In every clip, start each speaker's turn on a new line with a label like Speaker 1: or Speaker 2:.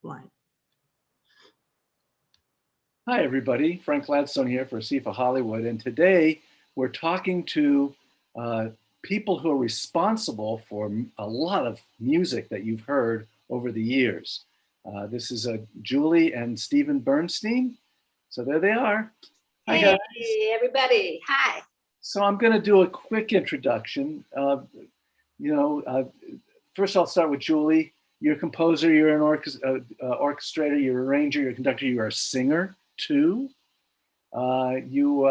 Speaker 1: One.
Speaker 2: Hi, everybody. Frank Gladstone here for ASIFA-Hollywood. And today we're talking to people who are responsible for a lot of music that you've heard over the years. This is Julie and Stephen Bernstein. So there they are.
Speaker 3: Hi, guys. Hey, everybody. Hi.
Speaker 2: So I'm going to do a quick introduction. First I'll start with Julie. You're a composer, you're an orchestrator, you're a arranger, you're a conductor, you're a singer too. You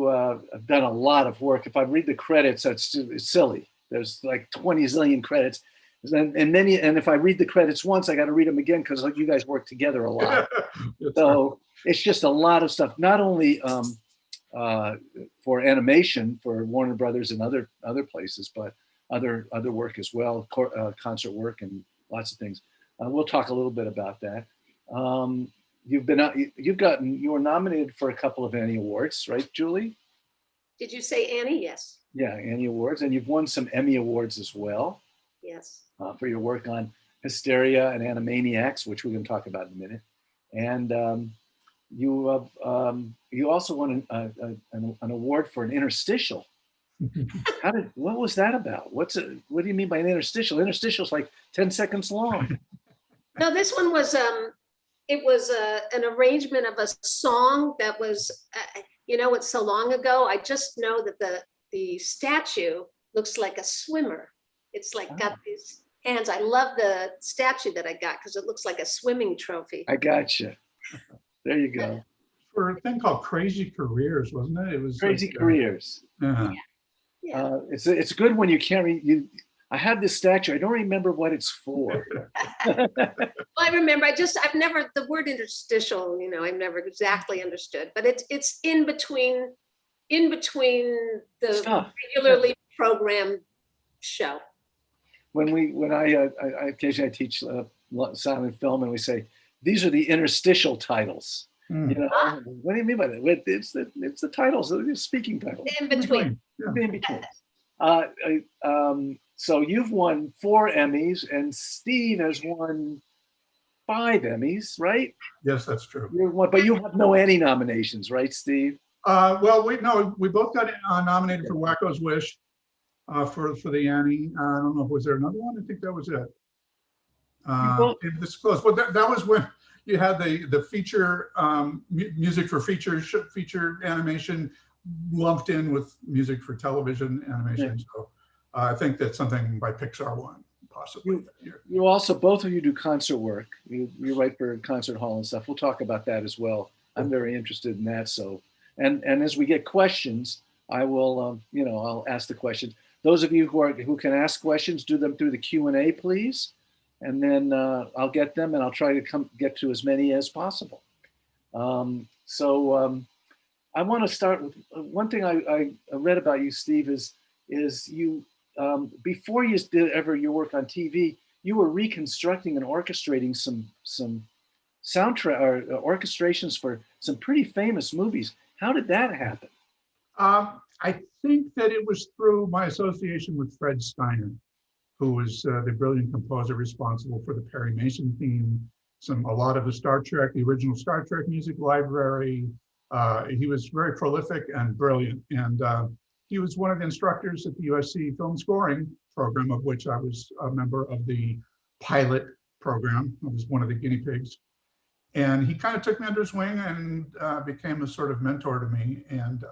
Speaker 2: have done a lot of work. If I read the credits, it's silly. There's like 20 zillion credits. And if I read the credits once, I got to read them again because you guys work together a lot. So it's just a lot of stuff, not only for animation for Warner Brothers and other places, but other work as well, concert work and lots of things. We'll talk a little bit about that. You were nominated for a couple of Annie Awards, right, Julie?
Speaker 3: Did you say Annie? Yes.
Speaker 2: Yeah, Annie Awards, and you've won some Emmy Awards as well.
Speaker 3: Yes.
Speaker 2: For your work on Hysteria and Animaniacs, which we're going to talk about in a minute. And you also won an award for an interstitial. What was that about? What do you mean by an interstitial? Interstitial is like 10 seconds long.
Speaker 3: No, this one was it was an arrangement of a song that was it's so long ago. I just know that the statue looks like a swimmer. It's like got these hands. I love the statue that I got because it looks like a swimming trophy.
Speaker 2: I gotcha. There you go.
Speaker 4: For a thing called Crazy Careers, wasn't it? It was
Speaker 2: Crazy Careers.
Speaker 3: Yeah.
Speaker 2: It's good when you can't read. I have this statue. I don't remember what it's for.
Speaker 3: Well, I remember. I've never the word interstitial. I've never exactly understood. But it's in between the regularly programmed show.
Speaker 2: When I occasionally teach silent film, and we say these are the interstitial titles. What do you mean by that? It's the titles, the speaking titles.
Speaker 3: In between.
Speaker 2: In between. So you've won 4 Emmys, and Steve has won 5 Emmys, right?
Speaker 4: Yes, that's true.
Speaker 2: But you have no Annie nominations, right, Steve?
Speaker 4: Well, we both got nominated for Wacko's Wish for the Annie. I don't know, was there another one? I think that was it. This close, but that was when you had the feature music for feature animation lumped in with music for television animation. Yeah. So I think that's something by Pixar won, possibly.
Speaker 2: You also, both of you do concert work. You write for concert hall and stuff. We'll talk about that as well. I'm very interested in that. So, and as we get questions, I will, I'll ask the questions. Those of you who can ask questions, do them through the Q&A, please. And then I'll get them, and I'll try to get to as many as possible. I want to start with one thing I read about you, Steve, is you before you did ever your work on TV, you were reconstructing and orchestrating some soundtrack or orchestrations for some pretty famous movies. How did that happen?
Speaker 4: I think that it was through my association with Fred Steiner, who was the brilliant composer responsible for the Perry Mason theme, a lot of the original Star Trek music library. He was very prolific and brilliant, and he was one of the instructors at the USC film scoring program, of which I was a member of the pilot program. I was one of the guinea pigs, and he kind of took me under his wing and became a sort of mentor to me, and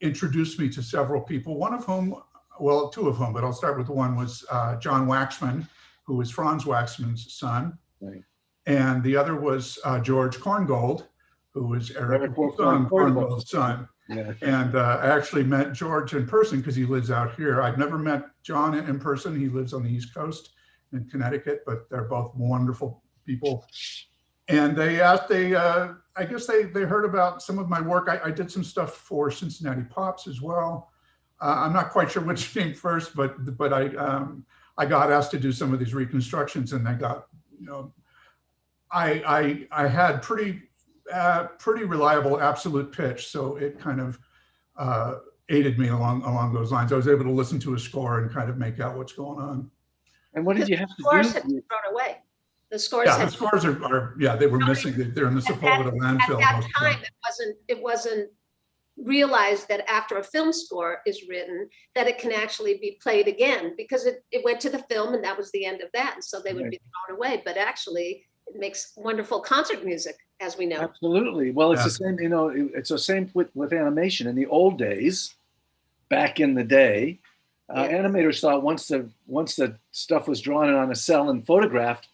Speaker 4: introduced me to several people, one of whom, well, 2 of whom, but I'll start with one, was John Waxman, who was Franz Waxman's son. Right. And the other was George Korngold, who was Eric Korngold's son. Yeah. And I actually met George in person because he lives out here. I've never met John in person. He lives on the East Coast in Connecticut, but they're both wonderful people. And I guess they heard about some of my work. I did some stuff for Cincinnati Pops as well. I'm not quite sure which came first, but I got asked to do some of these reconstructions, and I got, I had pretty reliable absolute pitch, so it kind of aided me along those lines. I was able to listen to a score and kind of make out what's going on.
Speaker 2: And what did you have to do?
Speaker 3: Scores had been thrown away. The scores
Speaker 4: Yeah, the
Speaker 3: had,
Speaker 4: scores are yeah, they were missing. They're in the Sepulveda
Speaker 3: at
Speaker 4: landfill.
Speaker 3: that
Speaker 4: most of them.
Speaker 3: time, it wasn't realized that after a film score is written, that it can actually be played again, because it went to the film and that was the end of that. And so they would be thrown away. But actually, it makes wonderful concert music, as we know.
Speaker 2: Absolutely. Well, it's
Speaker 4: Yeah.
Speaker 2: the same, you know, it's the same with animation. In the old days, back in the day, animators thought once the stuff was drawn on a cell and photographed,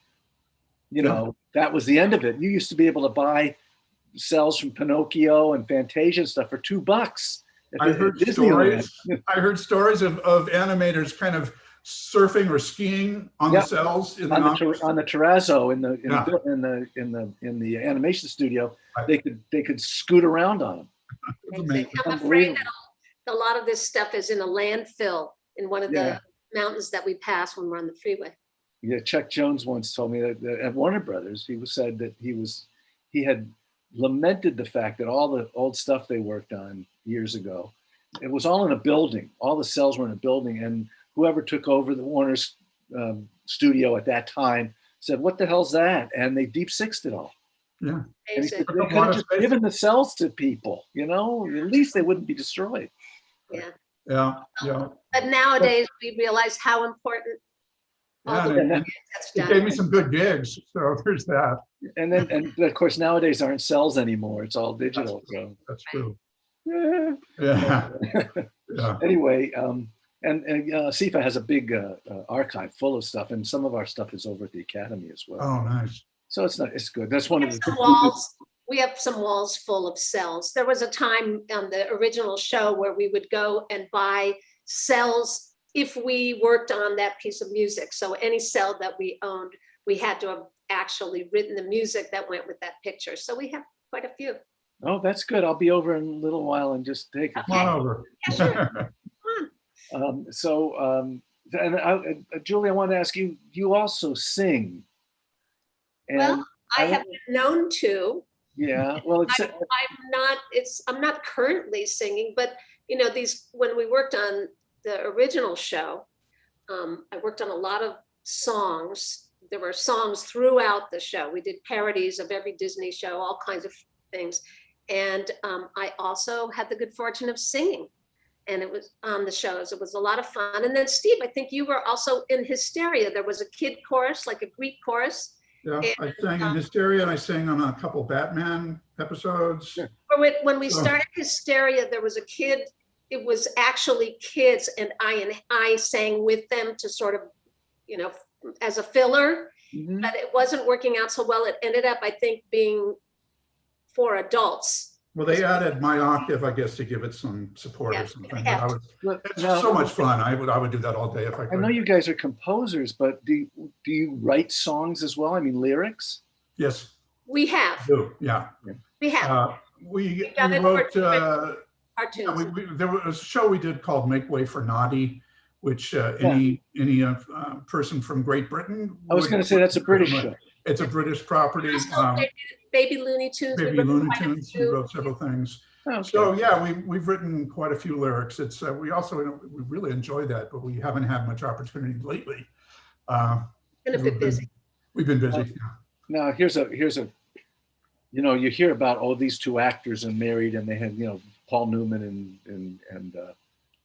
Speaker 2: you know, that was the end of it. You used to be able to buy cells from Pinocchio and Fantasia and stuff for $2.
Speaker 4: I heard stories of animators kind of surfing or skiing on the cells in
Speaker 2: on the terrazzo in the animation studio. Right. They could scoot around on them.
Speaker 3: I'm afraid that a lot of this stuff is in a landfill in one of the mountains that we pass when we're on the freeway.
Speaker 2: Yeah, Chuck Jones once told me that at Warner Brothers, he said that he had lamented the fact that all the old stuff they worked on years ago, it was all in a building. All the cells were in a building, and whoever took over the Warner's studio at that time said, "What the hell's that?" And they deep sixed it all.
Speaker 4: Yeah,
Speaker 2: and he said, they could have just given the cells to people. You know, at least they wouldn't be destroyed.
Speaker 3: Yeah.
Speaker 4: Yeah. Yeah.
Speaker 3: But nowadays we realize how important.
Speaker 4: It gave me some good gigs, so there's that.
Speaker 2: And of course nowadays aren't cells anymore; it's all digital.
Speaker 4: That's true.
Speaker 2: Yeah. Anyway, and ASIFA has a big archive full of stuff, and some of our stuff is over at the Academy as well.
Speaker 4: Oh, nice.
Speaker 2: So it's good. That's one of the
Speaker 3: walls. We have some walls full of cells. There was a time on the original show where we would go and buy cells if we worked on that piece of music. So any cell that we owned, we had to have actually written the music that went with that picture. So we have quite a few.
Speaker 2: Oh, that's good. I'll be over in a little while and just take it.
Speaker 4: Come on over.
Speaker 3: Yeah, sure. Come
Speaker 2: on. Julie, I want to ask you, you also sing.
Speaker 3: And well, I have been known to.
Speaker 2: Yeah, well,
Speaker 3: I'm not currently singing, but you know, when we worked on the original show, I worked on a lot of songs. There were songs throughout the show. We did parodies of every Disney show, all kinds of things. And I also had the good fortune of singing, and it was on the shows. It was a lot of fun. And then Steve, I think you were also in Hysteria. There was a kid chorus, like a Greek chorus.
Speaker 4: Yeah, I sang in Hysteria, and I sang on a couple Batman episodes.
Speaker 3: When we started Hysteria, there was a kid. It was actually kids, and I sang with them to sort of, you know, as a filler, but it wasn't working out so well. It ended up, I think, being for adults.
Speaker 4: Well, they added my octave, I guess, to give it some support or something. It's so much fun. I would do that all day if I could.
Speaker 2: I know you guys are composers, but do you write songs as well? I mean, lyrics?
Speaker 4: Yes.
Speaker 3: We have.
Speaker 4: Yeah.
Speaker 3: We have.
Speaker 4: We wrote. There was a show we did called Make Way for Naughty, which any person from Great Britain.
Speaker 2: I was going to say that's a British show.
Speaker 4: It's a British property.
Speaker 3: Baby Looney Tunes.
Speaker 4: Baby Looney Tunes. We wrote several things. Okay. So yeah, we've written quite a few lyrics. It's we really enjoy that, but we haven't had much opportunity lately.
Speaker 3: Been a bit busy.
Speaker 4: We've been busy.
Speaker 2: Now here's a you know, you hear about these two actors are married and they had, you know, Paul Newman and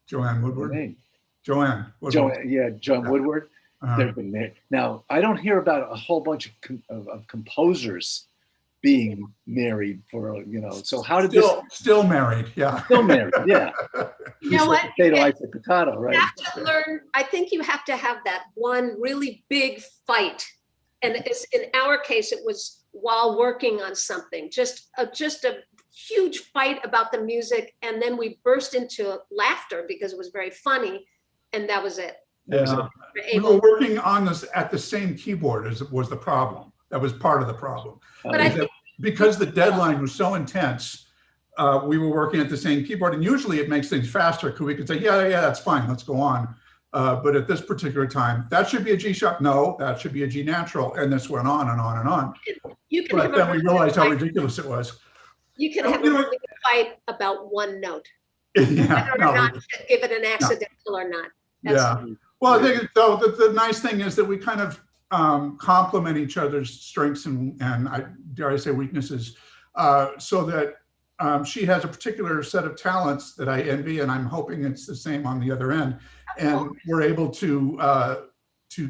Speaker 4: Joanne Woodward.
Speaker 2: Joan Woodward. They've been married. Now I don't hear about a whole bunch of composers being married for, you know. So how did
Speaker 4: still married? Yeah.
Speaker 2: Still married. Yeah.
Speaker 3: You know what?
Speaker 2: Potato likes a potato, right?
Speaker 3: You have to learn. I think you have to have that one really big fight, and in our case, it was while working on something, just a huge fight about the music, and then we burst into laughter because it was very funny, and that was it.
Speaker 4: Yeah. We were working on this at the same keyboard as was the problem. That was part of the problem. But because the deadline was so intense, we were working at the same keyboard, and usually it makes things faster because we could say, yeah, that's fine, let's go on. But at this particular time, that should be a G sharp. No, that should be a G natural. And this went on and on and on. But then we realized how ridiculous it was.
Speaker 3: You can have a really fight about one note, whether or not to give it an accidental or not.
Speaker 4: Well, I think though the nice thing is that we kind of complement each other's strengths and I dare I say weaknesses, so that she has a particular set of talents that I envy, and I'm hoping it's the same on the other end. And we're able to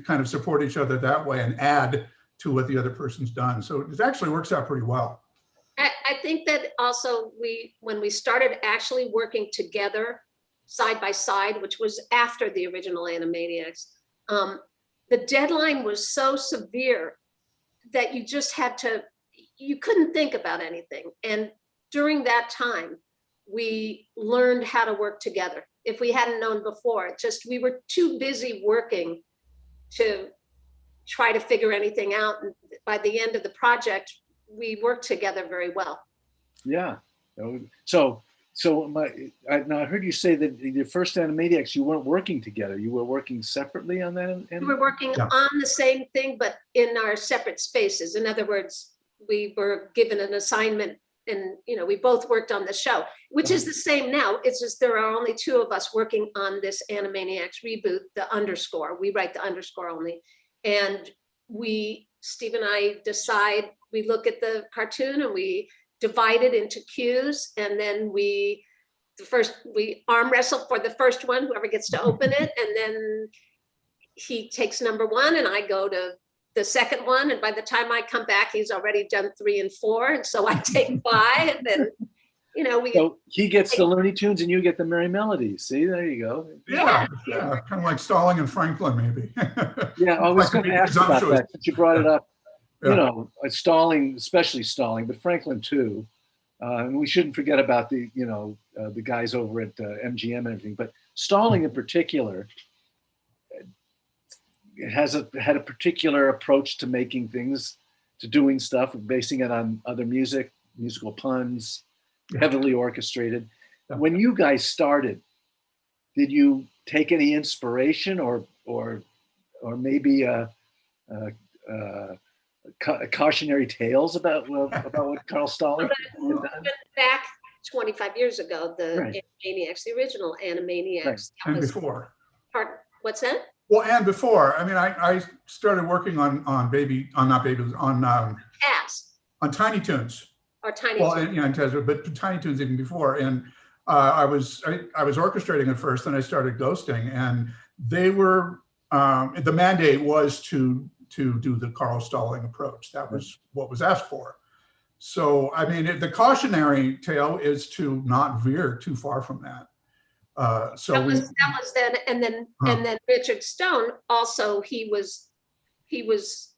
Speaker 4: kind of support each other that way and add to what the other person's done. So it actually works out pretty well.
Speaker 3: I think that also when we started actually working together side by side, which was after the original Animaniacs, the deadline was so severe that you just you couldn't think about anything. And during that time, we learned how to work together. If we hadn't known before, we were too busy working to try to figure anything out. And by the end of the project, we worked together very well.
Speaker 2: Yeah. So I heard you say that the first Animaniacs, you weren't working together. You were working separately on that?
Speaker 3: We were working on the same thing, but in our separate spaces. In other words, we were given an assignment and, we both worked on the show, which is the same now. It's just there are only two of us working on this Animaniacs reboot, the underscore. We write the underscore only. And Steve and I decide, we look at the cartoon and we divide it into cues, and then we arm wrestle for the first one, whoever gets to open it, and then he takes number one and I go to the second one, and by the time I come back, he's already done 3 and 4, and so I take 5, and then
Speaker 2: So he gets the Looney Tunes and you get the Merry Melodies. See, there you go.
Speaker 4: Yeah, kind of like Stalling and Franklin, maybe.
Speaker 2: Yeah, I was going to ask about that since you brought it up.
Speaker 4: Yeah.
Speaker 2: Stalling, especially Stalling, but Franklin too. And we shouldn't forget about the guys over at MGM and everything. But Stalling in particular had a particular approach to making things, to doing stuff, basing it on other musical puns, heavily orchestrated.
Speaker 4: Yeah.
Speaker 2: When you guys started, did you take any inspiration or maybe cautionary tales about what Carl Stalling had done?
Speaker 3: Back 25 years ago, the Animaniacs, the original Animaniacs.
Speaker 2: Right.
Speaker 4: And before.
Speaker 3: What's that?
Speaker 4: Well, and before. I mean, I started working on Tiny Toons.
Speaker 3: Or Tiny
Speaker 4: Toons. But Tiny Toons even before. And I was orchestrating at first, then I started ghosting, and they were the mandate was to do the Carl Stalling approach. That was what was asked for. So, I mean, the cautionary tale is to not veer too far from that. That
Speaker 3: was then, and then Richard Stone also, he was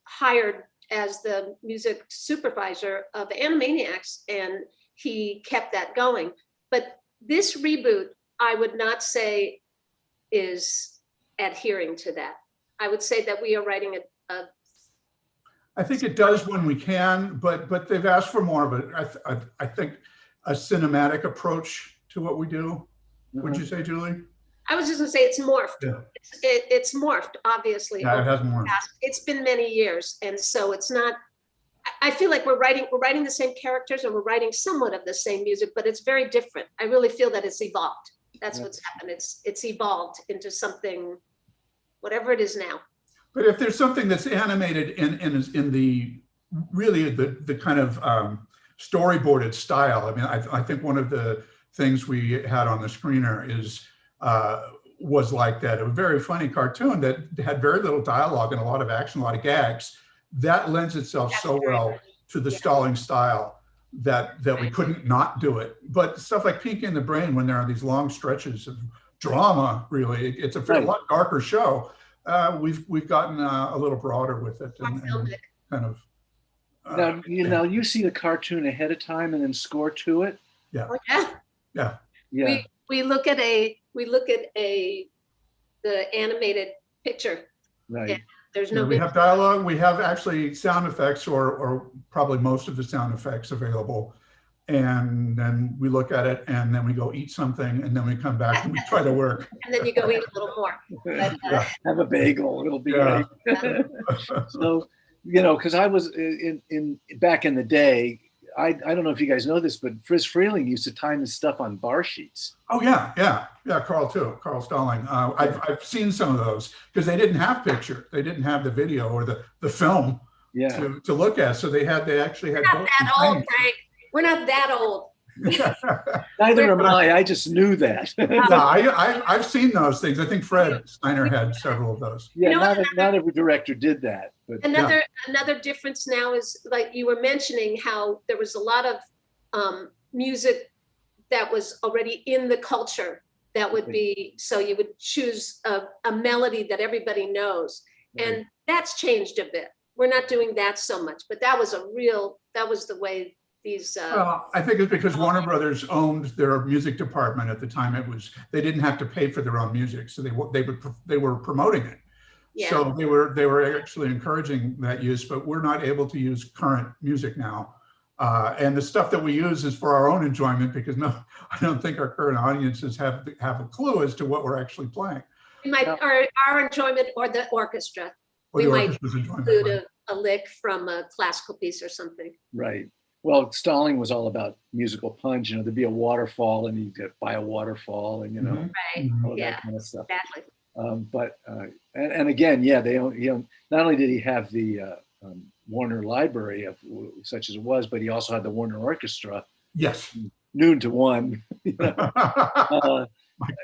Speaker 3: hired as the music supervisor of Animaniacs, and he kept that going. But this reboot, I would not say is adhering to that. I would say that we are writing
Speaker 4: I think it does when we can, but they've asked for more of I think a cinematic approach to what we do. Would you say, Julie?
Speaker 3: I was just gonna say it's morphed. Yeah. It's morphed, obviously.
Speaker 4: Yeah, it has morphed.
Speaker 3: It's been many years, and so it's not. I feel like we're writing the same characters and we're writing somewhat of the same music, but it's very different. I really feel that it's evolved. That's what's happened. It's evolved into something, whatever it is now.
Speaker 4: But if there's something that's animated in the really the kind of storyboarded style, I mean, I think one of the things we had on the screener was like that. A very funny cartoon that had very little dialogue and a lot of action, a lot of gags. That lends itself so well to the Stalling style that we couldn't not do it. But stuff like Pinky and the Brain, when there are these long stretches of drama, really, it's a lot darker show. We've gotten a little broader with it and kind of.
Speaker 2: Now you see the cartoon ahead of time and then score to it.
Speaker 4: Yeah.
Speaker 3: Oh, yeah. We look at the animated picture.
Speaker 2: Right.
Speaker 3: Yeah, there's no.
Speaker 4: We have dialogue. We have actually sound effects, or probably most of the sound effects available, and then we look at it, and then we go eat something, and then we come back and we try to work.
Speaker 3: And then you go eat a little more. But,
Speaker 2: have a bagel. It'll be great. So, because I was back in the day, I don't know if you guys know this, but Friz Freleng used to time his stuff on bar sheets.
Speaker 4: Oh yeah, Carl too, Carl Stalling. I've seen some of those because they didn't have picture, they didn't have the video or the film to look at, so they actually had.
Speaker 3: We're not that old, Frank. We're not that old.
Speaker 2: Neither am I. I just knew that.
Speaker 4: Yeah, I've seen those things. I think Fred Steiner had several of those.
Speaker 2: Yeah, not every director did that. But
Speaker 3: another difference now is, like you were mentioning, how there was a lot of music that was already in the culture that would be, so you would choose a melody that everybody knows. Right. And that's changed a bit. We're not doing that so much, but that was the way these.
Speaker 4: Well, I think it's because Warner Brothers owned their music department at the time. They didn't have to pay for their own music, so they were promoting it. Yeah. So they were actually encouraging that use, but we're not able to use current music now. And the stuff that we use is for our own enjoyment, because I don't think our current audiences have a clue as to what we're actually playing.
Speaker 3: We might, our enjoyment or the orchestra. We might include a lick from a classical piece or something.
Speaker 2: Right. Well, Stalling was all about musical punch. There'd be a waterfall, and you'd get by a waterfall, and
Speaker 3: right,
Speaker 2: all that kind of stuff.
Speaker 3: Exactly.
Speaker 2: And again, not only did he have the Warner Library of such as it was, but he also had the Warner Orchestra.
Speaker 4: Yes.
Speaker 2: Noon to 1.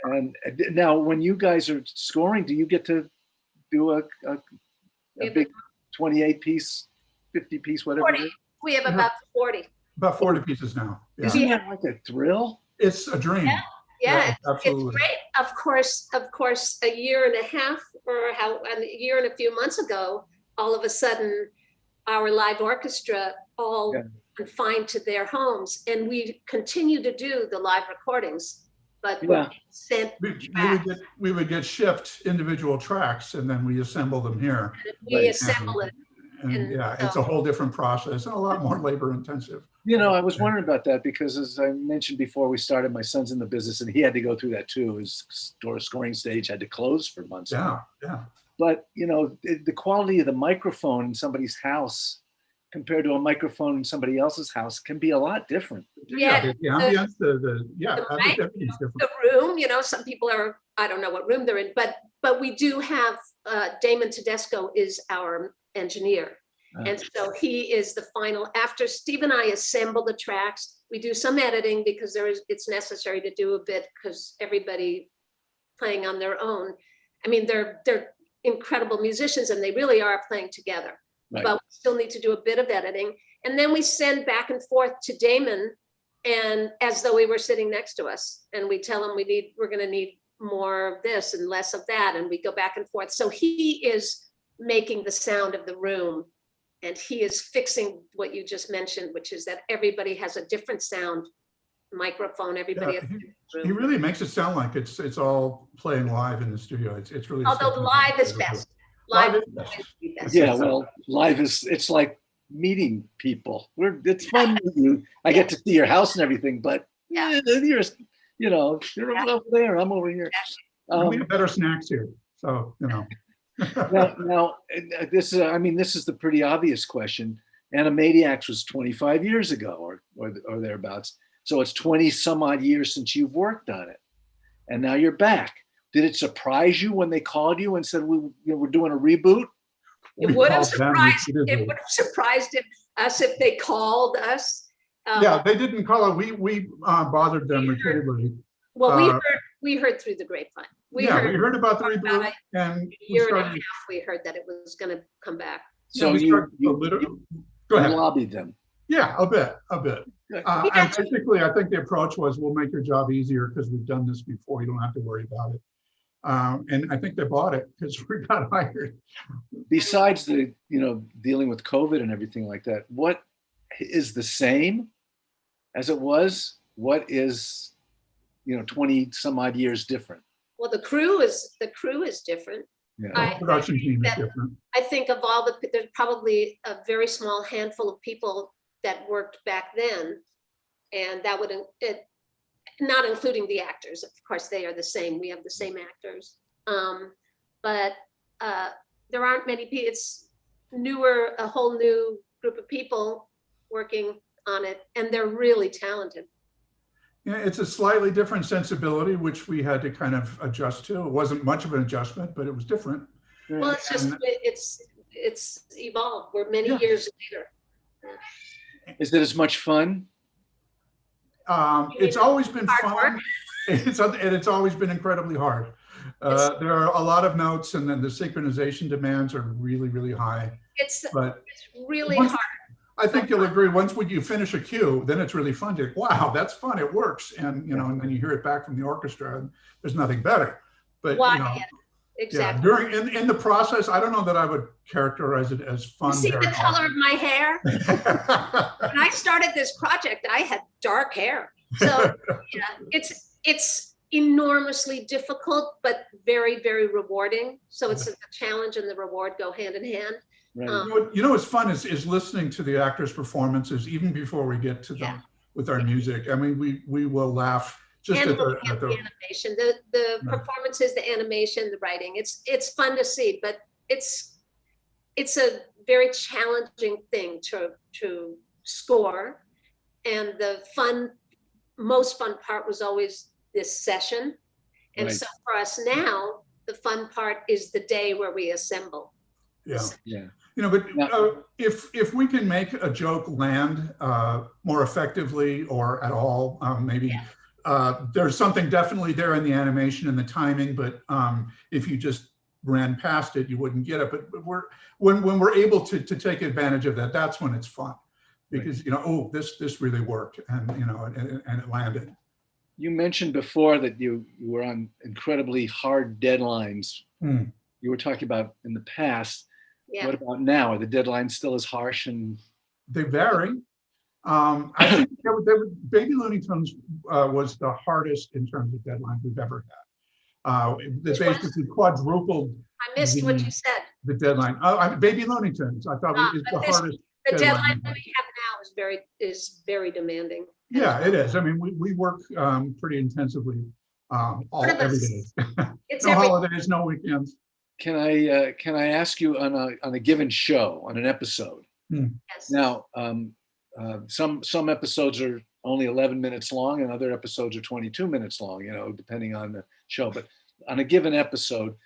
Speaker 2: And now, when you guys are scoring, do you get to do a big 28-piece, 50-piece, whatever?
Speaker 3: 40. We have about 40.
Speaker 4: About 40 pieces now. Yeah.
Speaker 2: Isn't that like a thrill?
Speaker 4: It's a dream.
Speaker 3: Yeah, it's great. Of course, a year and a half a year and a few months ago, all of a sudden, our live orchestra all confined to their homes, and we continue to do the live recordings, but
Speaker 4: we would get shipped individual tracks, and then we assemble them here.
Speaker 3: We assemble it.
Speaker 4: And it's a whole different process and a lot more labor intensive.
Speaker 2: I was wondering about that because, as I mentioned before, we started, my son's in the business, and he had to go through that too. His scoring stage had to close for months.
Speaker 4: Yeah.
Speaker 2: But, the quality of the microphone in somebody's house compared to a microphone in somebody else's house can be a lot different.
Speaker 3: Yeah.
Speaker 4: The ambience, the
Speaker 3: room, some people I don't know what room they're in, but we do have, Damon Tedesco is our engineer. And so he is the final, after Steve and I assemble the tracks, we do some editing because it's necessary to do a bit because everybody playing on their own. I mean, they're incredible musicians and they really are playing together, but we still need to do a bit of editing. And then we send back and forth to Damon, and as though he were sitting next to us, and we tell him we're going to need more of this and less of that. And we go back and forth. So he is making the sound of the room, and he is fixing what you just mentioned, which is that everybody has a different sound microphone. Everybody has a different room.
Speaker 4: He really makes it sound like it's all playing live in the studio. It's really,
Speaker 3: although live is best. Live is best.
Speaker 2: Yeah, well, live it's like meeting people. It's fun with you. I get to see your house and everything, but you're over there, I'm over here.
Speaker 4: We have better snacks here, so
Speaker 2: Now, this is the pretty obvious question. Animaniacs was 25 years ago or thereabouts. So it's 20 some odd years since you've worked on it. And now you're back. Did it surprise you when they called you and said, we're doing a reboot?
Speaker 3: It would have surprised us if they called us.
Speaker 4: They didn't call it. We bothered them repeatedly.
Speaker 3: Well, we heard through the grapevine. We
Speaker 4: heard about the reboot, and
Speaker 3: a year and a half we heard that it was going to come back.
Speaker 2: So you
Speaker 4: go ahead.
Speaker 2: Lobbied them.
Speaker 4: Yeah, a bit. And basically, I think the approach was, we'll make your job easier because we've done this before. You don't have to worry about it. And I think they bought it because we got hired.
Speaker 2: Besides the, dealing with COVID and everything like that, what is the same as it was? What is, 20 some odd years different?
Speaker 3: Well, the crew is different.
Speaker 4: Yeah, the production team is different.
Speaker 3: I think of there's probably a very small handful of people that worked back then, and that would not including the actors. Of course, they are the same. We have the same actors, but there aren't many people. It's a whole new group of people working on it, and they're really talented.
Speaker 4: Yeah, it's a slightly different sensibility, which we had to kind of adjust to. It wasn't much of an adjustment, but it was different.
Speaker 3: Well, it's just,
Speaker 4: And-
Speaker 3: it's evolved. We're many
Speaker 4: Yeah.
Speaker 3: years later.
Speaker 2: Is it as much fun?
Speaker 4: It's always been
Speaker 3: Hard
Speaker 4: fun.
Speaker 3: work?
Speaker 4: It's always been incredibly hard. There are a lot of notes, and then the synchronization demands are really, really high.
Speaker 3: It's
Speaker 4: But
Speaker 3: really
Speaker 4: once-
Speaker 3: hard.
Speaker 4: I think you'll agree, once when you finish a cue, then it's really fun to, wow, that's fun, it works. And, you know, and then you hear it back from the orchestra, and there's nothing better. But,
Speaker 3: Why?
Speaker 4: you know,
Speaker 3: Yeah,
Speaker 4: yeah,
Speaker 3: exactly.
Speaker 4: in the process, I don't know that I would characterize it as fun.
Speaker 3: You see the
Speaker 4: very
Speaker 3: color of my hair?
Speaker 4: often.
Speaker 3: When I started this project, I had dark hair. So yeah, it's enormously difficult, but very, very rewarding. So it's the challenge and the reward go hand in hand.
Speaker 2: Right.
Speaker 4: You know what's fun is listening to the actors' performances, even before we get to them with our music. I mean, we will laugh just
Speaker 3: And
Speaker 4: at
Speaker 3: looking at the animation, the performances, the animation, the writing. It's fun to see, but it's a very challenging thing to score. And the most fun part was always this session. And
Speaker 2: Right.
Speaker 3: so for us now, the fun part is the day where we assemble.
Speaker 4: Yeah.
Speaker 2: Yeah.
Speaker 4: You know, but if we can make a joke land more effectively or at all, maybe there's something definitely there in the animation and the timing, but if you just ran past it, you wouldn't get it. But when we're able to take advantage of that, that's when it's fun, because you know, oh, this really worked, and you know, and it landed.
Speaker 2: You mentioned before that you were on incredibly hard deadlines.
Speaker 4: Mm.
Speaker 2: You were talking about in the past.
Speaker 3: Yeah.
Speaker 2: What about now? Are the deadlines still as harsh? And
Speaker 4: They vary. I think Baby Looney Tunes was the hardest in terms of deadlines we've ever had. They basically quadrupled
Speaker 3: I missed what you said.
Speaker 4: the deadline. Baby Looney Tunes, I thought it was the hardest.
Speaker 3: The deadline that we have now is very demanding.
Speaker 4: Yeah, it is. I mean, we work pretty intensively every day.
Speaker 3: It's
Speaker 4: No
Speaker 3: every
Speaker 4: holidays, no weekends.
Speaker 2: can I ask you on a given show, on an episode?
Speaker 3: yes.
Speaker 2: Now, some episodes are only 11 minutes long, and other episodes are 22 minutes long. You know, depending on the show. But on a given episode,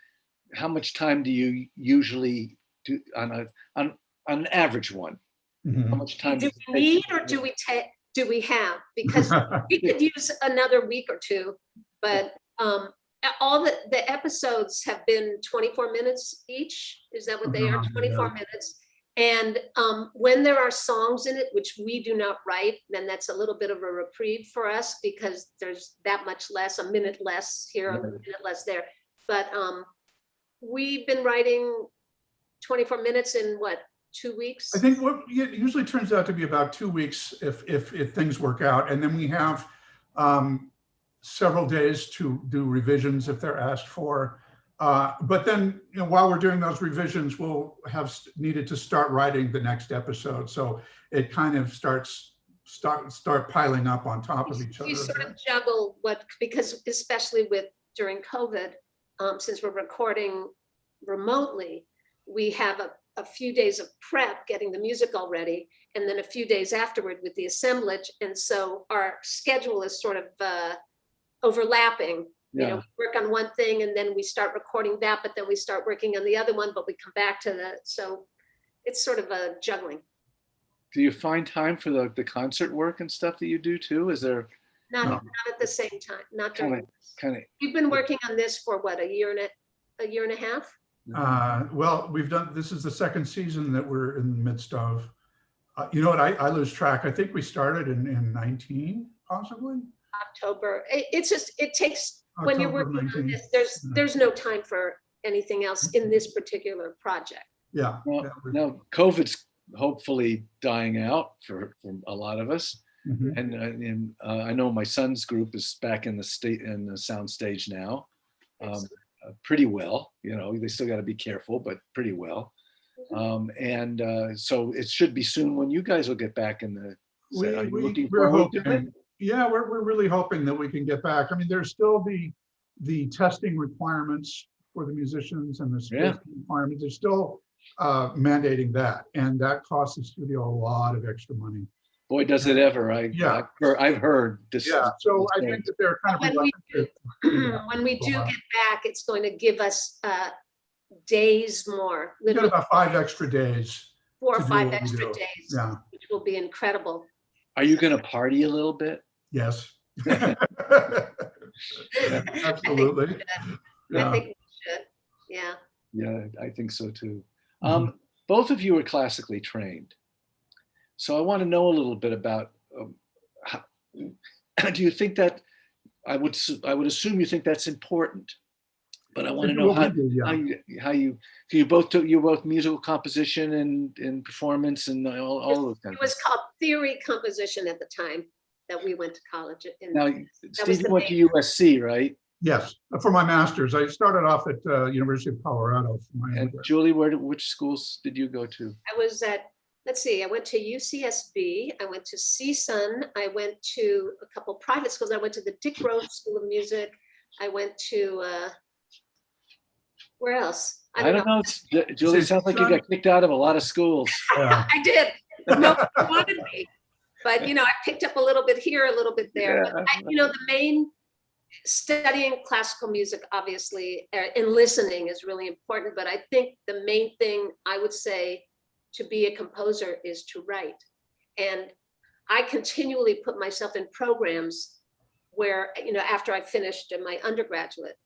Speaker 2: how much time do you usually do on an average one?
Speaker 4: Mhm.
Speaker 2: How much time
Speaker 3: Do
Speaker 2: does it
Speaker 3: we
Speaker 2: take?
Speaker 3: need or do we have? Because we could use another week or two, but all the episodes have been 24 minutes each. Is that what they are? 24 minutes. And when there are songs in it, which we do not write, then that's a little bit of a reprieve for us, because there's that much less, a minute less here, a minute less there. But we've been writing 24 minutes in what, 2 weeks?
Speaker 4: I think what it usually turns out to be about 2 weeks if things work out, and then we have several days to do revisions if they're asked for. But then, you know, while we're doing those revisions, we'll have needed to start writing the next episode. So it kind of start piling up on top of each other.
Speaker 3: You sort of juggle because especially during COVID, since we're recording remotely, we have a few days of prep, getting the music all ready, and then a few days afterward with the assemblage. And so our schedule is sort of overlapping. You know, we work on one thing and then we start recording that, but then we start working on the other one, but we come back to that. So it's sort of a juggling.
Speaker 2: Do you find time for the concert work and stuff that you do too? Is there
Speaker 3: Not at the same time, not during this.
Speaker 2: kind of?
Speaker 3: We've been working on this for what, a year and a half?
Speaker 4: Well, this is the second season that we're in the midst of. You know what, I lose track. I think we started in 19, possibly?
Speaker 3: October. It takes, when you're
Speaker 4: October
Speaker 3: working on
Speaker 4: 19.
Speaker 3: this, there's no time for anything else in this particular project.
Speaker 4: Yeah.
Speaker 2: Now COVID's hopefully dying out for a lot of us.
Speaker 4: Mhm.
Speaker 2: And I know my son's group is back in the sound stage now, pretty well. You know, they still got to be careful, but pretty well. So it should be soon when you guys will get back in the. Are you looking
Speaker 4: We're
Speaker 2: forward to it?
Speaker 4: hoping. Yeah, we're really hoping that we can get back. I mean, there's still the testing requirements for the musicians and the space requirements. They're still mandating that, and that costs the studio a lot of extra money.
Speaker 2: Boy, does it ever.
Speaker 4: Yeah.
Speaker 2: I've heard this.
Speaker 4: Yeah, so I think that they're kind of
Speaker 3: When we
Speaker 4: reluctant to.
Speaker 3: when we do get back, it's going to give us days more,
Speaker 4: We got
Speaker 3: literally
Speaker 4: about 5 extra days.
Speaker 3: 4 or
Speaker 4: to do
Speaker 3: 5
Speaker 4: what we
Speaker 3: extra
Speaker 4: do.
Speaker 3: days,
Speaker 4: Yeah,
Speaker 3: which will be incredible.
Speaker 2: Are you going to party a little bit?
Speaker 4: yes.
Speaker 3: I
Speaker 4: Absolutely.
Speaker 3: think we should. Yeah.
Speaker 2: Yeah, I think so too.
Speaker 4: Mhm.
Speaker 2: Both of you are classically trained. So I want to know a little bit about, how, do you think that, I would assume you think that's important, but I want to know
Speaker 4: What we do, yeah.
Speaker 2: how you you're both musical composition and performance and all those kinds
Speaker 3: It was called theory composition at the time that we went to college. And
Speaker 2: Now,
Speaker 3: was
Speaker 2: Steve, you
Speaker 3: the
Speaker 2: went to USC, right?
Speaker 4: Yes, for my master's. I started off at University of Colorado. For my
Speaker 2: And
Speaker 4: undergrad.
Speaker 2: Julie, which schools did you go to?
Speaker 3: I was at, let's see, I went to UCSB, I went to CSUN, I went to a couple private schools. I went to the Dick Grove School of Music. I went to, where else?
Speaker 2: I don't know. Julie, it sounds like you got kicked out of a lot of schools.
Speaker 4: Yeah.
Speaker 3: I did. Nobody wanted me. But, I picked up a little bit here, a little bit there.
Speaker 2: Yeah.
Speaker 3: But the main studying classical music, obviously, and listening is really important. But I think the main thing I would say to be a composer is to write. And I continually put myself in programs where, after I finished my undergraduate,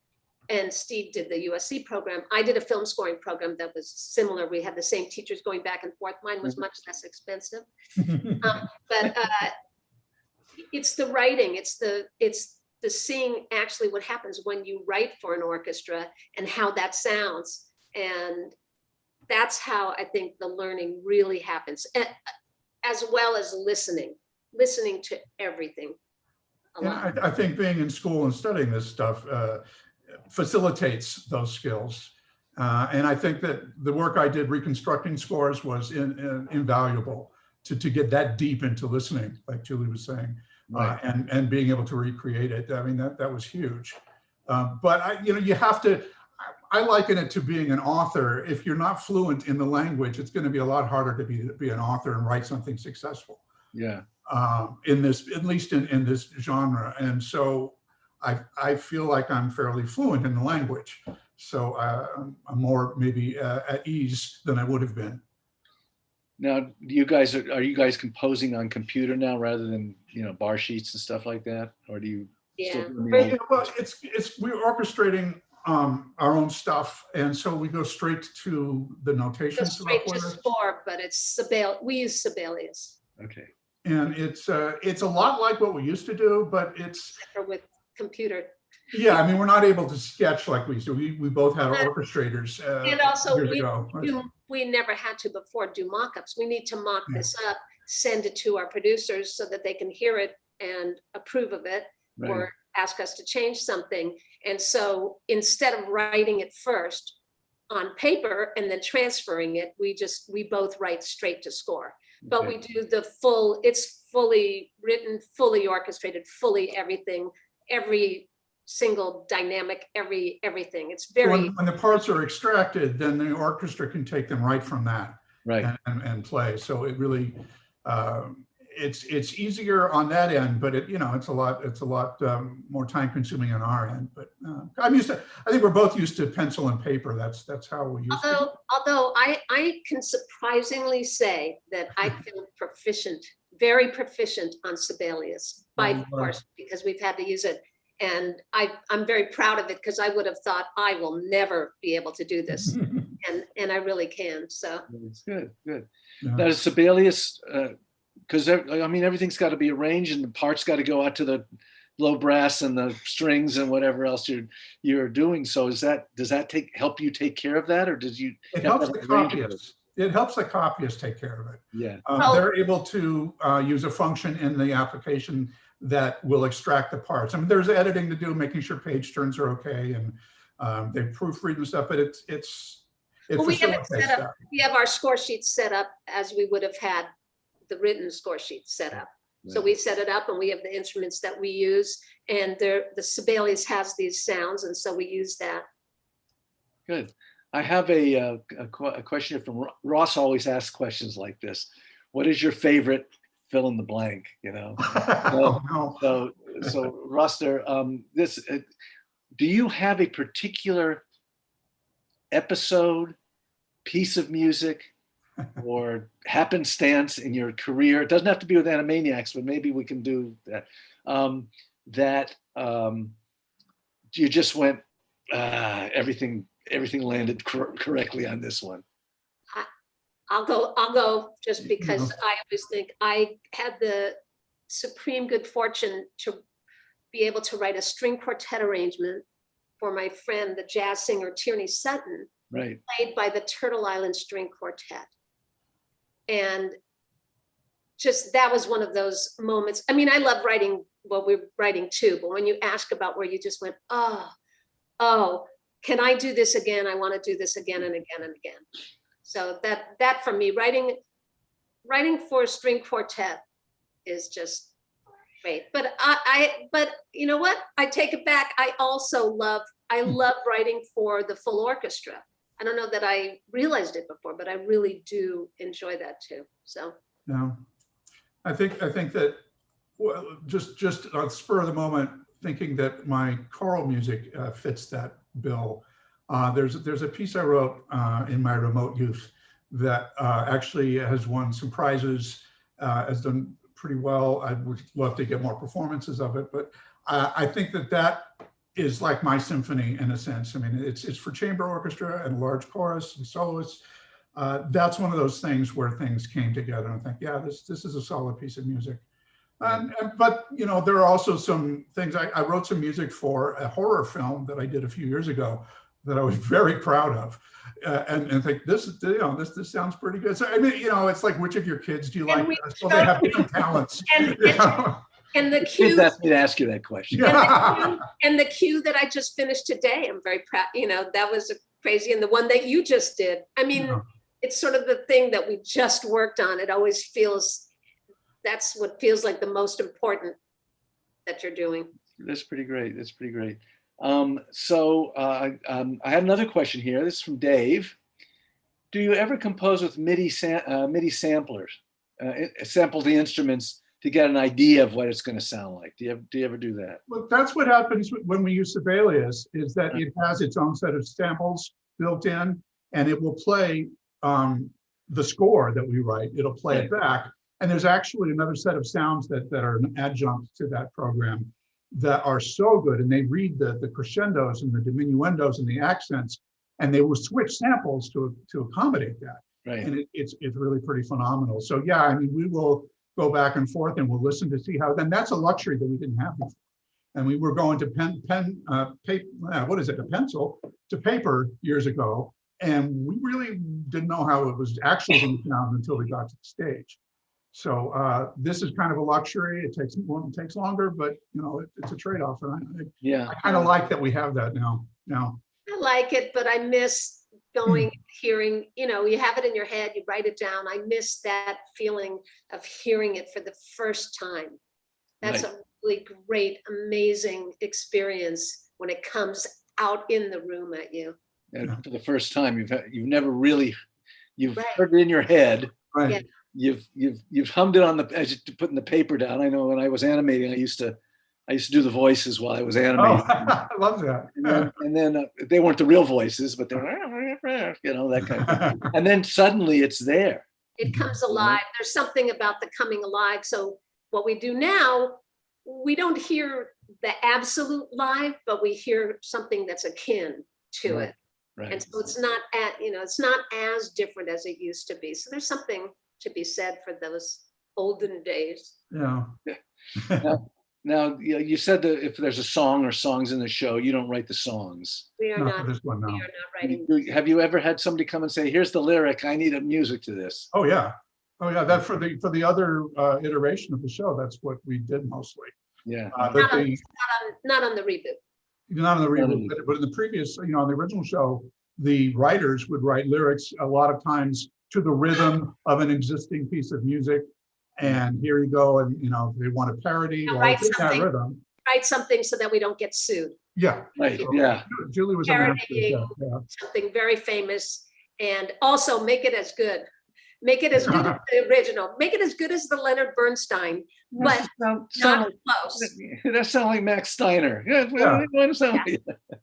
Speaker 3: and Steve did the USC program, I did a film scoring program that was similar. We had the same teachers going back and forth. Mine was much less expensive. But it's the writing, it's the seeing actually what happens when you write for an orchestra and how that sounds. And that's how I think the learning really happens, as well as listening to everything.
Speaker 4: And I think being in school and studying this stuff facilitates those skills. And I think that the work I did reconstructing scores was invaluable to get that deep into listening, like Julie was saying,
Speaker 2: Right.
Speaker 4: and being able to recreate it. I mean, that was huge. But you have to, I liken it to being an author. If you're not fluent in the language, it's going to be a lot harder to be an author and write something successful.
Speaker 2: Yeah.
Speaker 4: In this, at least in this genre. And so I feel like I'm fairly fluent in the language. So I'm more maybe at ease than I would have been.
Speaker 2: Now, are you guys composing on computer now rather than bar sheets and stuff like that, or do you?
Speaker 3: Yeah.
Speaker 4: Well, we're orchestrating our own stuff, and so we go straight to the notation
Speaker 3: Straight to
Speaker 4: software.
Speaker 3: score, but it's we use Sibelius.
Speaker 2: Okay.
Speaker 4: And it's a lot like what we used to do, but it's
Speaker 3: with computer.
Speaker 4: Yeah, I mean, we're not able to sketch like we used to. We both had orchestrators
Speaker 3: And also,
Speaker 4: years ago.
Speaker 3: we never had to before do mock-ups. We need to mock this up, send it to our producers so that they can hear it and approve of it,
Speaker 2: Right.
Speaker 3: or ask us to change something. And so instead of writing it first on paper and then transferring it, we both write straight to score. But
Speaker 2: Okay.
Speaker 3: we do it's fully written, fully orchestrated, fully everything, every single dynamic, everything. It's very.
Speaker 4: When the parts are extracted, then the orchestra can take them right from that,
Speaker 2: Right.
Speaker 4: and play. So it really, it's easier on that end, but it's a lot more time consuming on our end. But I think we're both used to pencil and paper. That's how we used to.
Speaker 3: Although I can surprisingly say that I feel very proficient on Sibelius by force, because we've had to use it. And I'm very proud of it, because I would have thought I will never be able to do this. and I really can. So
Speaker 2: It's good.
Speaker 4: Yeah.
Speaker 2: Now, is Sibelius, because everything's got to be arranged and the parts got to go out to the low brass and the strings and whatever else you're doing. So does that help you take care of that, or does you?
Speaker 4: It helps the copyists. It helps the copyists take care of it.
Speaker 2: Yeah.
Speaker 4: They're able to use a function in the application that will extract the parts. I mean, there's editing to do, making sure page turns are okay, and they proofread and stuff. But
Speaker 3: we have it set up. We have our score sheets set up as we would have had the written score sheets set up.
Speaker 2: Right.
Speaker 3: So we set it up, and we have the instruments that we use, and the Sibelius has these sounds, and so we use that.
Speaker 2: Good. I have a question from Ross. Always asks questions like this. What is your favorite fill in the blank, you know.
Speaker 4: Oh, no.
Speaker 2: So Ruster, do you have a particular episode, piece of music, or happenstance in your career? It doesn't have to be with Animaniacs, but maybe we can do that. You just went, everything landed correctly on this one.
Speaker 3: I'll go just because I always think I had the supreme good fortune to be able to write a string quartet arrangement for my friend, the jazz singer Tierney Sutton,
Speaker 2: right,
Speaker 3: played by the Turtle Island String Quartet. And just that was one of those moments. I mean, I love writing what we're writing too, but when you ask about where you just went, oh, can I do this again? I want to do this again and again and again. So that for me, writing for a string quartet is just great. But but you know what? I take it back. I love writing for the full orchestra. I don't know that I realized it before, but I really do enjoy that too. So
Speaker 4: no, I think that, well, just on the spur of the moment, thinking that my choral music fits that bill. There's a piece I wrote in my remote youth that actually has won some prizes, has done pretty well. I would love to get more performances of it, but I think that is like my symphony in a sense. I mean, it's for chamber orchestra and large chorus and soloists. That's one of those things where things came together and I think, yeah, this is a solid piece of music. But you know, there are also some things. I wrote some music for a horror film that I did a few years ago that I was very proud of, and think this sounds pretty good. So I mean, you know, it's like, which of your kids do you like? Well, they have different talents.
Speaker 3: And the cue.
Speaker 2: Kids asked me to ask you that question.
Speaker 3: And the cue that I just finished today, I'm very proud. You know, that was crazy, and the one that you just did. I mean, it's sort of the thing that we just worked on. It always feels. That's what feels like the most important that you're doing.
Speaker 2: That's pretty great. That's pretty great. I had another question here. This is from Dave. Do you ever compose with MIDI samplers? Sample the instruments to get an idea of what it's going to sound like. Do you ever do that?
Speaker 4: Well, that's what happens when we use Sibelius, is that it has its own set of samples built in, and it will play the score that we write. It'll play it back. And there's actually another set of sounds that are an adjunct to that program that are so good. And they read the crescendos and the diminuendos and the accents, and they will switch samples to accommodate that.
Speaker 2: Right.
Speaker 4: And it's really pretty phenomenal. So yeah, I mean, we will go back and forth and we'll listen to see how, then that's a luxury that we didn't have before. And we were going to pencil to paper years ago. And we really didn't know how it was actually going to sound until we got to the stage. So this is kind of a luxury. It takes longer, but you know, it's a trade-off. And I kind of like that we have that now.
Speaker 3: I like it, but I miss hearing, you know, you have it in your head, you write it down. I miss that feeling of hearing it for the first time. That's a really great, amazing experience when it comes out in the room at you.
Speaker 2: And for the first time, you've never really,
Speaker 3: Right.
Speaker 2: heard it in your head.
Speaker 4: Right.
Speaker 3: Yeah.
Speaker 2: You've hummed it on as you're putting the paper down. I know when I was animating, I used to do the voices while I was animating.
Speaker 4: I love that.
Speaker 2: And then they weren't the real voices, but they're, you know, that kind of thing. And then suddenly it's there.
Speaker 3: It comes alive. There's something about the coming alive. So what we do now, we don't hear the absolute live, but we hear something that's akin to it.
Speaker 2: Right.
Speaker 3: And so it's not it's not as different as it used to be. So there's something to be said for those olden days.
Speaker 4: Yeah.
Speaker 2: Now you said that if there's a song or songs in the show, you don't write the songs.
Speaker 3: We are
Speaker 4: Not for this one, no.
Speaker 3: We are not writing.
Speaker 2: Have you ever had somebody come and say, "Here's the lyric. I need a music to this"?
Speaker 4: Oh yeah. That for the other iteration of the show, that's what we did mostly.
Speaker 2: Yeah.
Speaker 3: Not on the reboot.
Speaker 4: Not on the reboot, but in the previous, you know, on the original show, the writers would write lyrics a lot of times to the rhythm of an existing piece of music. And here you go, and you know, they want a parody or
Speaker 3: Write
Speaker 4: that rhythm.
Speaker 3: Write something so that we don't get sued.
Speaker 4: Yeah.
Speaker 2: Right.
Speaker 4: So,
Speaker 2: Yeah.
Speaker 4: Julie was a master.
Speaker 3: Parodying something very famous, and also make it as good. Make it as good as the original. Make it as good as the Leonard Bernstein, but not close.
Speaker 2: That sounds like Max Steiner. Yeah.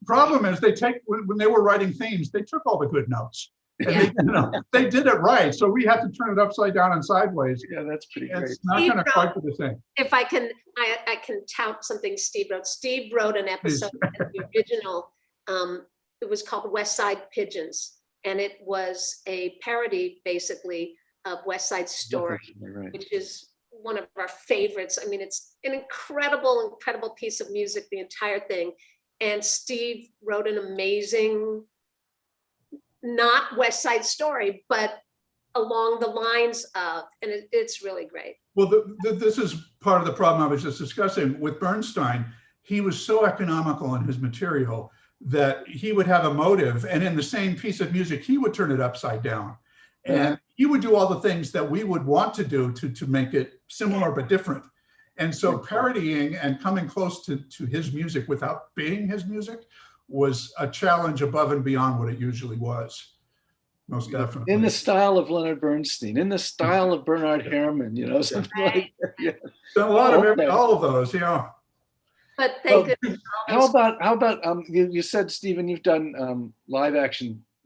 Speaker 4: Problem is, they take when they were writing themes, they took all the good notes. And they did it right. So we had to turn it upside down and sideways.
Speaker 2: Yeah, that's pretty great.
Speaker 4: It's not going to quite be the same.
Speaker 3: If I can tout something Steve wrote. Steve wrote an episode of the original. It was called West Side Pigeons, and it was a parody, basically, of West Side Story, which is one of our favorites. I mean, it's an incredible, incredible piece of music, the entire thing. And Steve wrote an amazing, not West Side Story, but along the lines of, and it's really great.
Speaker 4: Well, this is part of the problem I was just discussing with Bernstein. He was so economical in his material that he would have a motive, and in the same piece of music, he would turn it upside down. And he would do all the things that we would want to do to make it similar but different. And so parodying and coming close to his music without being his music was a challenge above and beyond what it usually was. Most definitely.
Speaker 2: In the style of Leonard Bernstein, in the style of Bernard Herrmann, something like that. Yeah.
Speaker 4: So a lot of all of those,
Speaker 3: But thank goodness.
Speaker 2: How about you said, Stephen, you've done a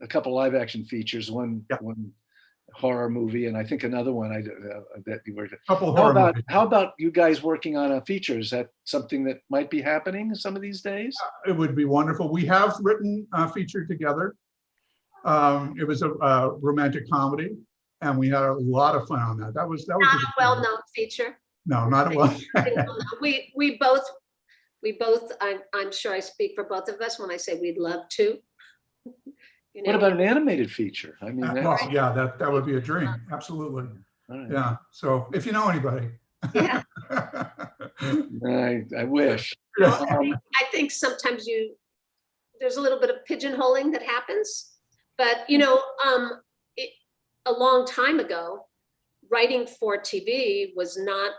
Speaker 2: couple live action features, one horror movie, and I think another one that you were. How about you guys working on a feature? Is that something that might be happening some of these days?
Speaker 4: It would be wonderful. We have written a feature together. It was a romantic comedy, and we had a lot of fun on that. That was
Speaker 3: not a well-known feature.
Speaker 4: No, not a well.
Speaker 3: we both. I'm sure I speak for both of us when I say we'd love to.
Speaker 2: What about an animated feeture? I mean,
Speaker 4: that would be a dream. Absolutely. Right. Yeah. So if you know anybody.
Speaker 3: Yeah.
Speaker 2: I wish.
Speaker 3: I think sometimes there's a little bit of pigeonholing that happens, but a long time ago, writing for TV was not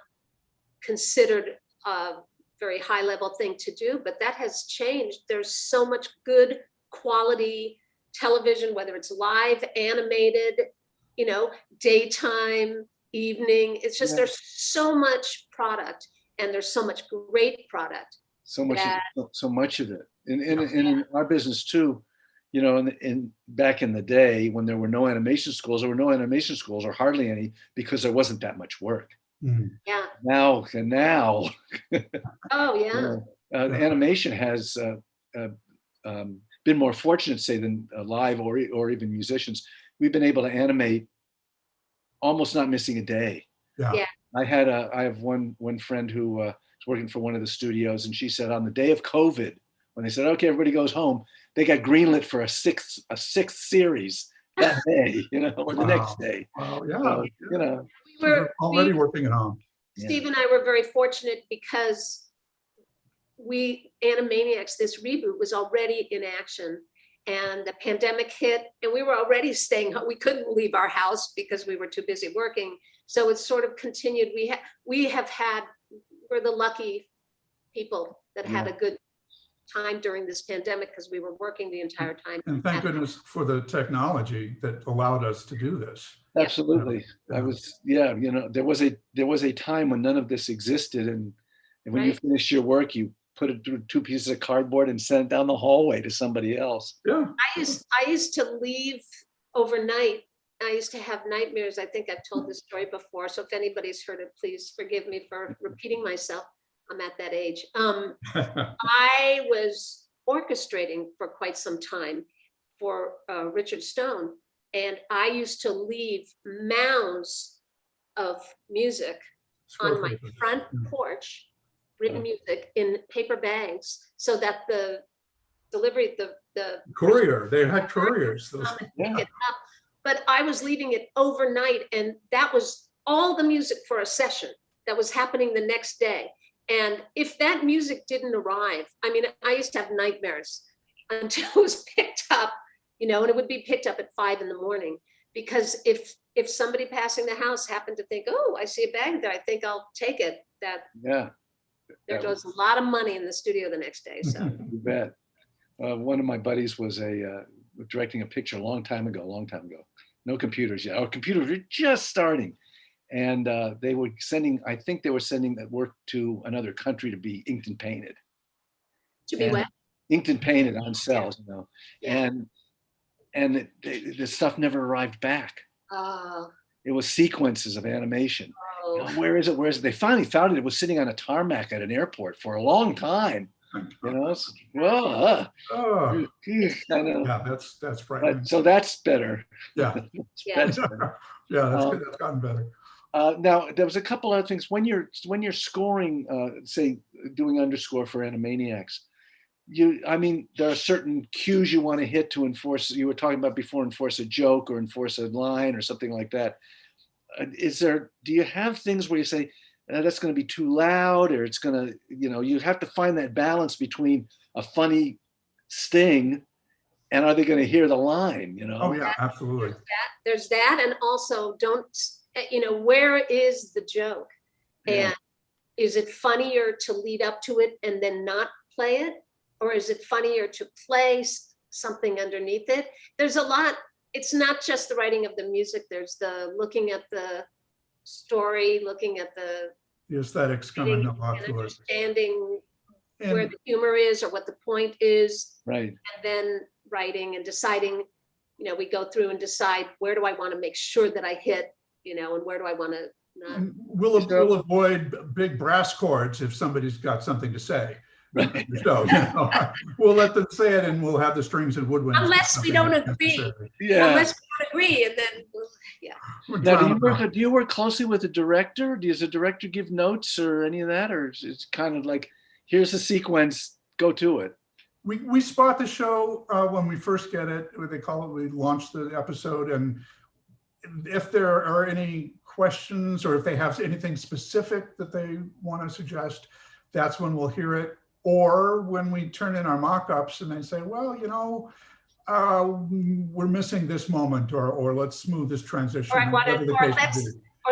Speaker 3: considered a very high level thing to do, but that has changed. There's so much good quality television, whether it's live, animated, daytime, evening. It's just there's so much product, and there's so much great product.
Speaker 2: So much of it. In our business too, back in the day when there were no animation schools, or hardly any, because there wasn't that much work.
Speaker 4: Mm.
Speaker 3: Yeah.
Speaker 2: Now.
Speaker 3: Oh yeah.
Speaker 2: Animation has been more fortunate, say, than live or even musicians. We've been able to animate almost not missing a day.
Speaker 3: Yeah.
Speaker 2: I have one friend who was working for one of the studios, and she said on the day of COVID, when they said, okay, everybody goes home, they got greenlit for a sixth series that day, or the next day.
Speaker 4: Wow, yeah.
Speaker 3: We were
Speaker 4: already working it on.
Speaker 3: Steve and I were very fortunate because Animaniacs, this reboot was already in action, and the pandemic hit, and we were already staying home. We couldn't leave our house because we were too busy working. So it's sort of continued. We're the lucky people that had a good time during this pandemic because we were working the entire time.
Speaker 4: And thank goodness for the technology that allowed us to do this.
Speaker 2: Absolutely. There was a time when none of this existed, and when you finished your work, you put it through 2 pieces of cardboard and sent it down the hallway to somebody else.
Speaker 4: Yeah.
Speaker 3: I used to leave overnight. I used to have nightmares. I think I've told this story before. So if anybody's heard it, please forgive me for repeating myself. I'm at that age. I was orchestrating for quite some time for Richard Stone. And I used to leave mounds of music on my front porch, written music in paper bags, so that the delivery, the
Speaker 4: courier, they had couriers.
Speaker 3: But I was leaving it overnight, and that was all the music for a session that was happening the next day. And if that music didn't arrive, I used to have nightmares until it was picked up, and it would be picked up at 5 a.m. because if somebody passing the house happened to think, oh, I see a bag there, I think I'll take it. There was a lot of money in the studio the next day. So
Speaker 2: you bet. One of my buddies was directing a picture a long time ago, No computers yet. Our computers were just starting. And they were sending, I think they were sending that work to another country to be inked and painted.
Speaker 3: To be what?
Speaker 2: Inked and painted on cells, you know.
Speaker 3: Yeah.
Speaker 2: And the stuff never arrived back.
Speaker 3: Oh.
Speaker 2: It was sequences of animation.
Speaker 3: Oh.
Speaker 2: You know, where is it? Where is it? They finally found it. It was sitting on a tarmac at an airport for a long time. You know, well,
Speaker 4: Oh,
Speaker 2: I know.
Speaker 4: yeah, that's frightening.
Speaker 2: But, so that's better.
Speaker 4: Yeah,
Speaker 3: Yeah.
Speaker 2: That's better.
Speaker 4: yeah, that's gotten better.
Speaker 2: Now there was a couple other things when you're scoring, say doing underscore for Animaniacs. I mean, there are certain cues you want to hit to enforce. You were talking about before, enforce a joke or enforce a line or something like that. Do you have things where you say that's going to be too loud, or it's going to, you know, you have to find that balance between a funny sting and are they going to hear the line? You know?
Speaker 4: Oh yeah, absolutely.
Speaker 3: There's that, and also don't, you know, where is the joke,
Speaker 2: Yeah.
Speaker 3: and is it funnier to lead up to it and then not play it? Or is it funnier to play something underneath it? There's a lot. It's not just the writing of the music. There's the looking at the story, looking at the
Speaker 4: aesthetics coming a lot to us.
Speaker 3: Understanding where
Speaker 4: And
Speaker 3: the humor is or what the point is.
Speaker 2: Right.
Speaker 3: And then writing and deciding, you know, we go through and decide where do I want to make sure that I hit, you know, and where do I want to not.
Speaker 4: we'll avoid big brass chords if somebody's got something to say.
Speaker 2: Right.
Speaker 4: So, you know, we'll let them say it and we'll have the strings and woodwinds.
Speaker 3: Unless we don't agree.
Speaker 2: Yeah.
Speaker 3: Unless we don't agree, and then, yeah.
Speaker 2: Now, do you work closely with the director? Does the director give notes or any of that? Or is it kind of like, here's the sequence, go to it?
Speaker 4: We spot the show when we first get it. They call it, we launch the episode. And if there are any questions or if they have anything specific that they want to suggest, that's when we'll hear it. Or when we turn in our mock-ups and they say, well, you know, we're missing this moment, or let's smooth this transition.
Speaker 3: Or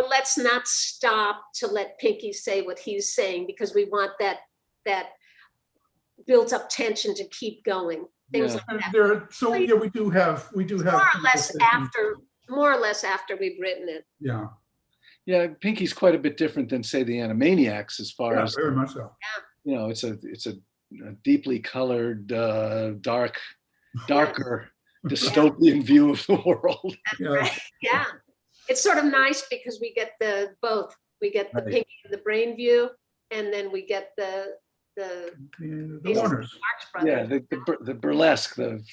Speaker 3: let's not stop to let Pinky say what he's saying, because we want that built up tension to keep going. Things like that.
Speaker 4: So yeah, we do have
Speaker 3: more or less after we've written it.
Speaker 4: Yeah.
Speaker 2: Yeah, Pinky's quite a bit different than, say, the Animaniacs as far as
Speaker 4: very much so.
Speaker 3: Yeah.
Speaker 2: You know, it's a deeply colored, darker, dystopian view of the world.
Speaker 4: Yeah.
Speaker 3: Right. Yeah. It's sort of nice because we get both. We get the Pinky and the Brain view, and then we get the
Speaker 4: Warners.
Speaker 2: Yeah, the burlesque, the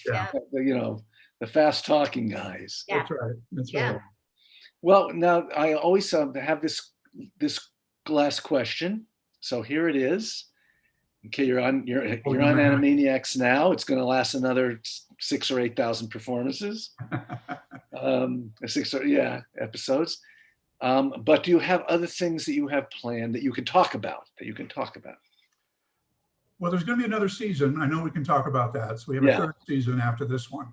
Speaker 2: you know, the fast talking guys.
Speaker 3: Yeah.
Speaker 4: That's right. That's
Speaker 3: Yeah.
Speaker 4: right.
Speaker 2: Well, now I always have this last question. So here it is. Okay, you're on Animaniacs now. It's going to last another 6,000 or 8,000 performances, episodes. But do you have other things that you have planned that you can talk about?
Speaker 4: Well, there's going to be another season. I know we can talk about that. So we have a third season after this one.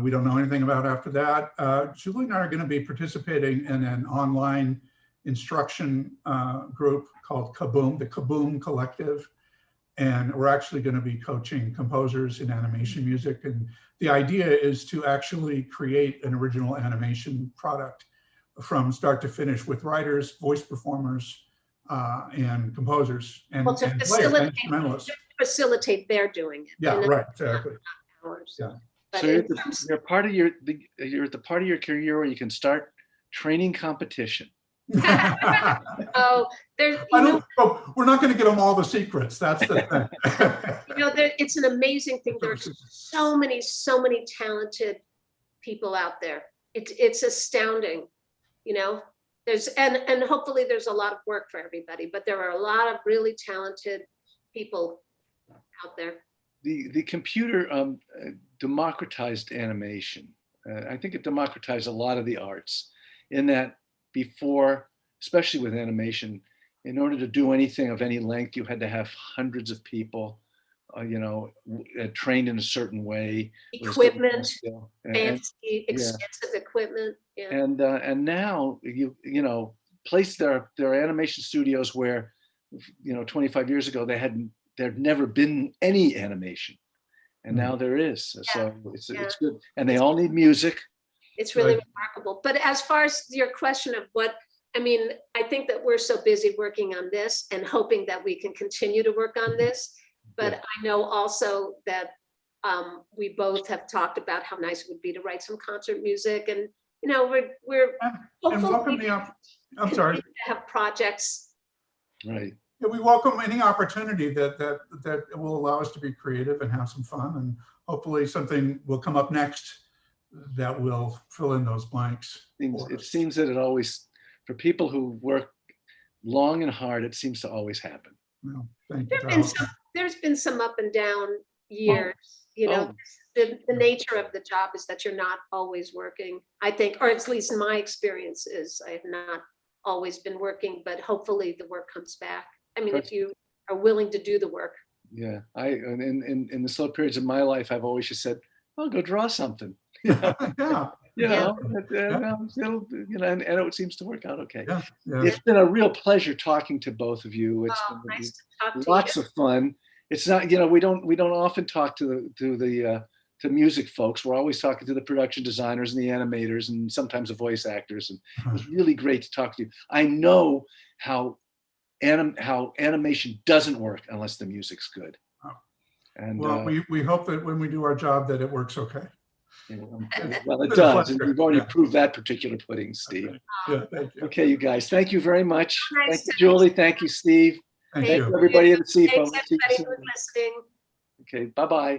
Speaker 4: We don't know anything about after that. Julie and I are going to be participating in an online instruction group called Kaboom, the Kaboom Collective. And we're actually going to be coaching composers in animation music. And the idea is to actually create an original animation product from start to finish with writers, voice performers, and composers and instrumentalists.
Speaker 3: Facilitate their doing it.
Speaker 4: Yeah, right, exactly.
Speaker 2: Yeah. So you're at the part of your career where you can start training competition.
Speaker 3: Oh,
Speaker 4: we're not going to give them all the secrets. That's the thing.
Speaker 3: You know, it's an amazing thing. There's so many talented people out there. It's astounding. You know, and hopefully there's a lot of work for everybody, but there are a lot of really talented people out there.
Speaker 2: The computer democratized animation. I think it democratized a lot of the arts in that before, especially with animation, in order to do anything of any length, you had to have hundreds of people, trained in a certain way.
Speaker 3: Equipment, fancy, expensive equipment. Yeah.
Speaker 2: And now there are animation studios where, 25 years ago there'd never been any animation, and now there is. So it's good, and they all need music.
Speaker 3: It's really
Speaker 4: Right.
Speaker 3: remarkable. But as far as your question of what, I mean, I think that we're so busy working on this and hoping that we can continue to work on this. But
Speaker 2: Yeah.
Speaker 3: I know also that we both have talked about how nice it would be to write some concert music, and we're
Speaker 4: And welcome
Speaker 3: hopefully
Speaker 4: I'm sorry.
Speaker 3: continue to have projects.
Speaker 2: Right.
Speaker 4: Yeah, we welcome any opportunity that will allow us to be creative and have some fun, and hopefully something will come up next that will fill in those blanks.
Speaker 2: It seems that it always, for people who work long and hard, it seems to always happen.
Speaker 4: Well, thank you.
Speaker 3: There's been some up and down years,
Speaker 2: Oh.
Speaker 3: the nature of the job is that you're not always working, I think, or at least my experience is I have not always been working, but hopefully the work comes back. I mean, if you are willing to do the work.
Speaker 2: Yeah, in the slow periods of my life, I've always just said, "I'll go draw something."
Speaker 4: Yeah,
Speaker 2: And it seems to work out okay.
Speaker 4: yeah, yeah.
Speaker 2: It's been a real pleasure talking to both of you. It's
Speaker 3: Oh, nice to talk to
Speaker 2: lots
Speaker 3: you.
Speaker 2: of fun. It's not, we don't often talk to the music folks. We're always talking to the production designers and the animators and sometimes the voice actors. And it was really great to talk to you. I know how animation doesn't work unless the music's good.
Speaker 4: Oh.
Speaker 2: And
Speaker 4: Well, we hope that when we do our job that it works okay.
Speaker 2: well, it does. And you've already proved that particular pudding, Steve.
Speaker 4: Yeah, thank you.
Speaker 2: Okay, you guys, thank you very much.
Speaker 3: Nice
Speaker 2: Thank you,
Speaker 3: to-
Speaker 2: Julie. Thank you, Steve.
Speaker 4: Thank
Speaker 2: Thank
Speaker 4: you.
Speaker 2: you, everybody at the
Speaker 3: Thanks,
Speaker 2: ASIFA.
Speaker 3: everybody, for listening.
Speaker 2: Okay, bye-bye.